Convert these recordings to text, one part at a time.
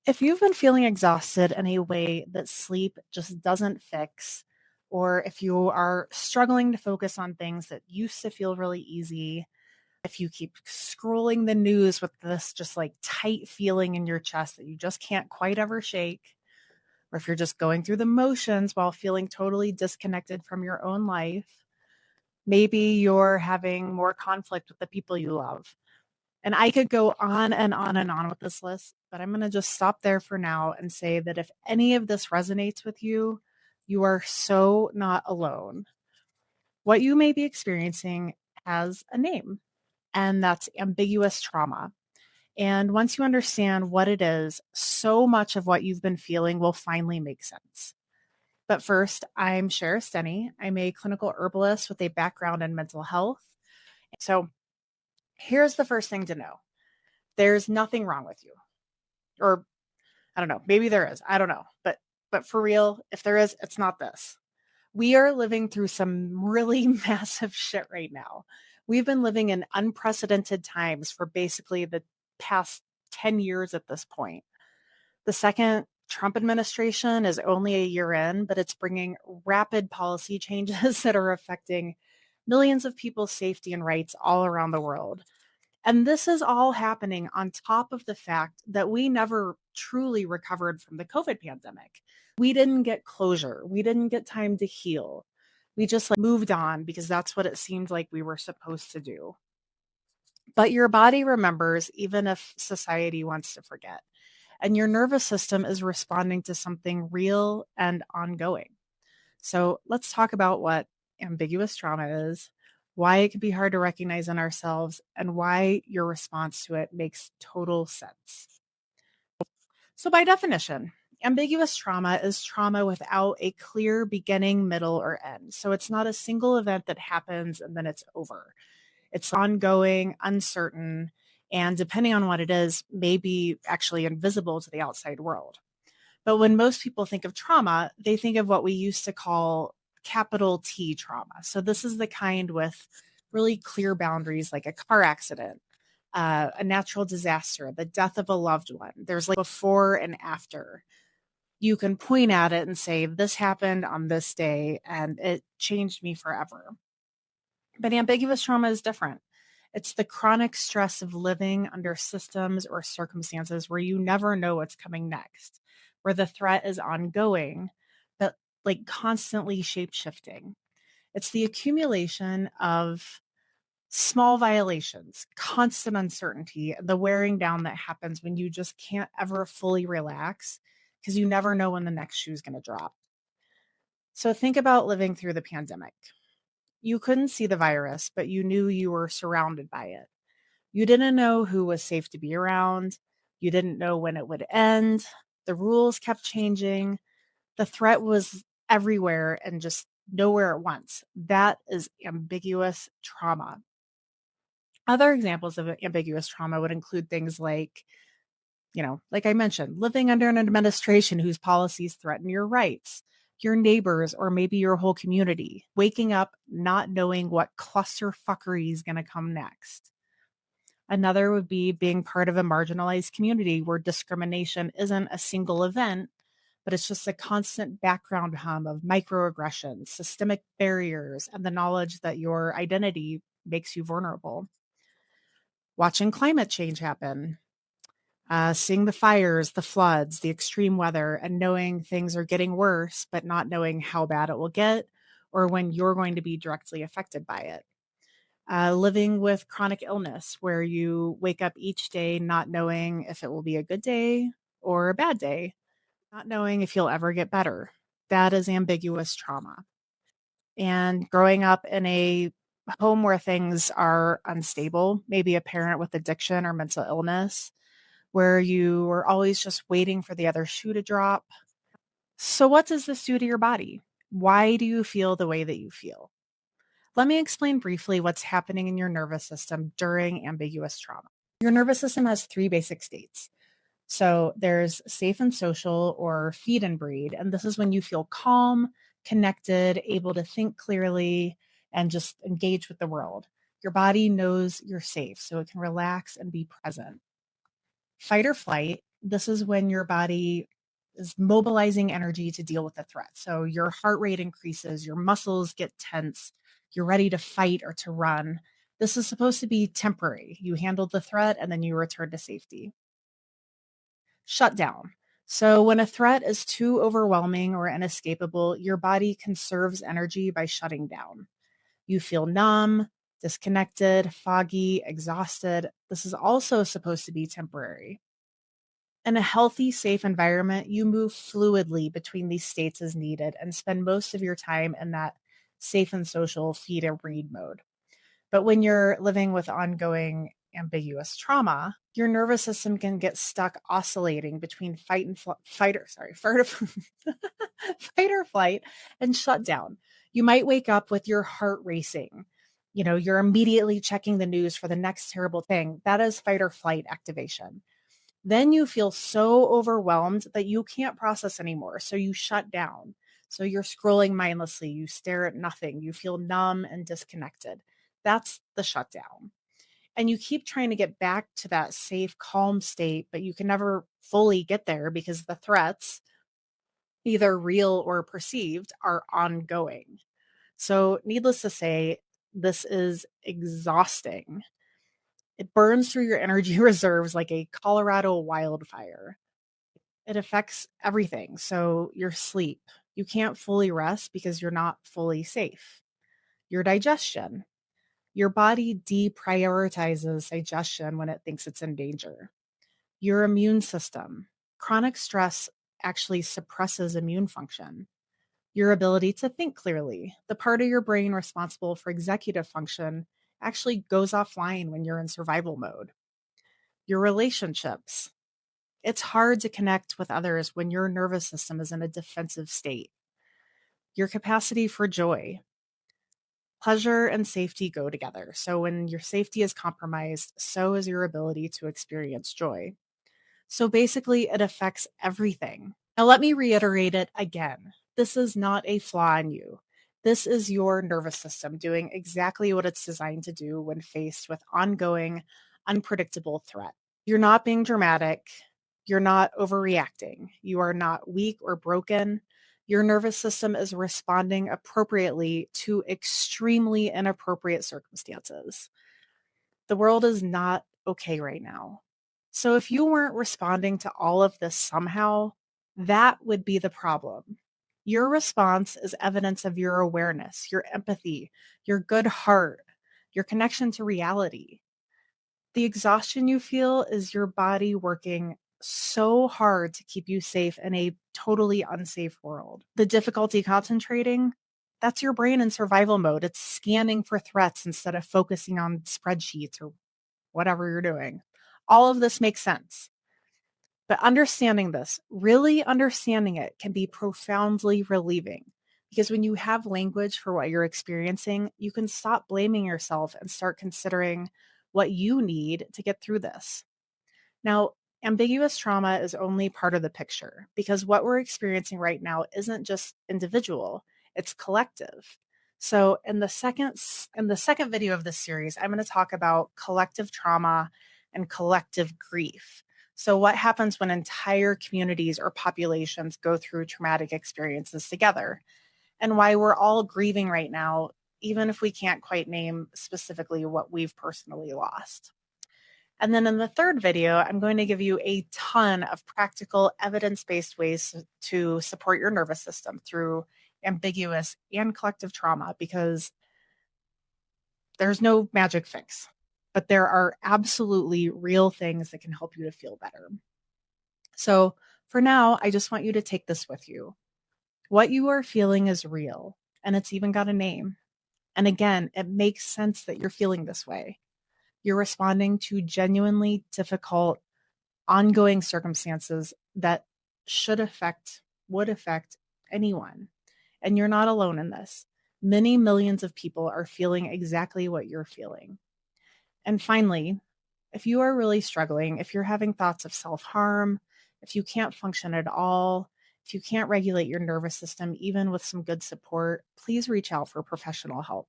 If you've been feeling exhausted in a way that sleep just doesn't fix, or if you are struggling to focus on things that used to feel really easy, if you keep scrolling the news with this just like tight feeling in your chest that you just can't quite ever shake, or if you're just going through the motions while feeling totally disconnected from your own life, maybe you're having more conflict with the people you love. And I could go on and on and on with this list, but I'm going to just stop there for now and say that if any of this resonates with you, you are so not alone. What you may be experiencing has a name, and that's ambiguous trauma. And once you understand what it is, so much of what you've been feeling will finally make sense. But first, I'm Cher Stenny. I'm a clinical herbalist with a background in mental health. So here's the first thing to know. There's nothing wrong with you. Or I don't know, maybe there is. I don't know. But for real, if there is, it's not this. We are living through some really massive shit right now. We've been living in unprecedented times for basically the past 10 years at this point. The second Trump administration is only a year in, but it's bringing rapid policy changes that are affecting millions of people's safety and rights all around the world. And this is all happening on top of the fact that we never truly recovered from the COVID pandemic. We didn't get closure. We didn't get time to heal. We just moved on because that's what it seemed like we were supposed to do. But your body remembers even if society wants to forget. And your nervous system is responding to something real and ongoing. So let's talk about what ambiguous trauma is, why it can be hard to recognize in ourselves, and why your response to it makes total sense. So, by definition, ambiguous trauma is trauma without a clear beginning, middle, or end. So, it's not a single event that happens and then it's over. It's ongoing, uncertain, and depending on what it is, may be actually invisible to the outside world. But when most people think of trauma, they think of what we used to call capital T trauma. So this is the kind with really clear boundaries, like a car accident, a natural disaster, the death of a loved one. There's before and after. You can point at it and say, this happened on this day and it changed me forever. But ambiguous trauma is different. It's the chronic stress of living under systems or circumstances where you never know what's coming next, where the threat is ongoing, but constantly shape shifting. It's the accumulation of small violations, constant uncertainty, the wearing down that happens when you just can't ever fully relax because you never know when the next shoe is going to drop. So think about living through the pandemic. You couldn't see the virus, but you knew you were surrounded by it. You didn't know who was safe to be around. You didn't know when it would end. The rules kept changing. The threat was everywhere and just nowhere at once. That is ambiguous trauma. Other examples of ambiguous trauma would include things like, like I mentioned, living under an administration whose policies threaten your rights, your neighbors, or maybe your whole community, waking up not knowing what clusterfuckery is going to come next. Another would be being part of a marginalized community where discrimination isn't a single event, but it's just a constant background hum of microaggressions, systemic barriers, and the knowledge that your identity makes you vulnerable. Watching climate change happen, seeing the fires, the floods, the extreme weather, and knowing things are getting worse, but not knowing how bad it will get or when you're going to be directly affected by it. Living with chronic illness, where you wake up each day not knowing if it will be a good day or a bad day, not knowing if you'll ever get better. That is ambiguous trauma. And growing up in a home where things are unstable, maybe a parent with addiction or mental illness, where you are always just waiting for the other shoe to drop. So, what does this do to your body? Why do you feel the way that you feel? Let me explain briefly what's happening in your nervous system during ambiguous trauma. Your nervous system has three basic states. So there's safe and social, or feed and breed. And this is when you feel calm, connected, able to think clearly, and just engage with the world. Your body knows you're safe, so it can relax and be present. Fight or flight This is when your body is mobilizing energy to deal with the threat. So your heart rate increases, your muscles get tense, you're ready to fight or to run. This is supposed to be temporary. You handled the threat and then you return to safety. Shutdown. So when a threat is too overwhelming or inescapable, your body conserves energy by shutting down. You feel numb, disconnected, foggy, exhausted. This is also supposed to be temporary. In a healthy, safe environment, you move fluidly between these states as needed and spend most of your time in that safe and social feed and read mode. But when you're living with ongoing ambiguous trauma, your nervous system can get stuck oscillating between fight or flight and shutdown. You might wake up with your heart racing. You're immediately checking the news for the next terrible thing. That is fight or flight activation. Then you feel so overwhelmed that you can't process anymore. So you shut down. So you're scrolling mindlessly. You stare at nothing. You feel numb and disconnected. That's the shutdown. And you keep trying to get back to that safe, calm state, but you can never fully get there because the threats, either real or perceived, are ongoing. So, needless to say, this is exhausting. It burns through your energy reserves like a Colorado wildfire. It affects everything. So, your sleep, you can't fully rest because you're not fully safe. Your digestion, your body deprioritizes digestion when it thinks it's in danger. Your immune system, chronic stress actually suppresses immune function. Your ability to think clearly, the part of your brain responsible for executive function, actually goes offline when you're in survival mode. Your relationships, it's hard to connect with others when your nervous system is in a defensive state. Your capacity for joy, pleasure and safety go together. So when your safety is compromised, so is your ability to experience joy. So basically, it affects everything. Now, let me reiterate it again. This is not a flaw in you. This is your nervous system doing exactly what it's designed to do when faced with ongoing, unpredictable threat. You're not being dramatic. You're not overreacting. You are not weak or broken. Your nervous system is responding appropriately to extremely inappropriate circumstances. The world is not okay right now. So if you weren't responding to all of this somehow, that would be the problem. Your response is evidence of your awareness, your empathy, your good heart, your connection to reality. The exhaustion you feel is your body working so hard to keep you safe in a totally unsafe world. The difficulty concentrating, that's your brain in survival mode. It's scanning for threats instead of focusing on spreadsheets or whatever you're doing. All of this makes sense. But understanding this, really understanding it, can be profoundly relieving because when you have language for what you're experiencing, you can stop blaming yourself and start considering what you need to get through this. Now, ambiguous trauma is only part of the picture because what we're experiencing right now isn't just individual, it's collective. So, in the second video of this series, I'm going to talk about collective trauma and collective grief. So, what happens when entire communities or populations go through traumatic experiences together, and why we're all grieving right now, even if we can't quite name specifically what we've personally lost. And then in the third video, I'm going to give you a ton of practical evidence-based ways to support your nervous system through ambiguous and collective trauma because there's no magic fix, but there are absolutely real things that can help you to feel better. So for now, I just want you to take this with you. What you are feeling is real, and it's even got a name. And again, it makes sense that you're feeling this way. You're responding to genuinely difficult ongoing circumstances that would affect anyone. And you're not alone in this. Many millions of people are feeling exactly what you're feeling. And finally, if you are really struggling, if you're having thoughts of self harm, if you can't function at all, if you can't regulate your nervous system, even with some good support, please reach out for professional help.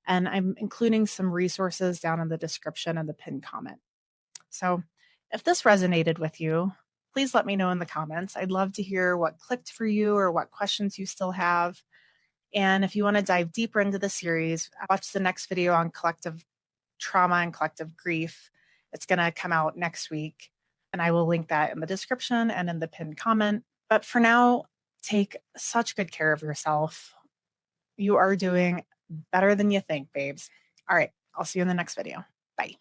And I'm including some resources down in the description and the pinned comment. So if this resonated with you, please let me know in the comments. I'd love to hear what clicked for you or what questions you still have. And if you want to dive deeper into the series, watch the next video on collective trauma and collective grief. It's going to come out next week, and I will link that in the description and in the pinned comment. But for now, take such good care of yourself. You are doing better than you think, babes. All right, I'll see you in the next video. Bye.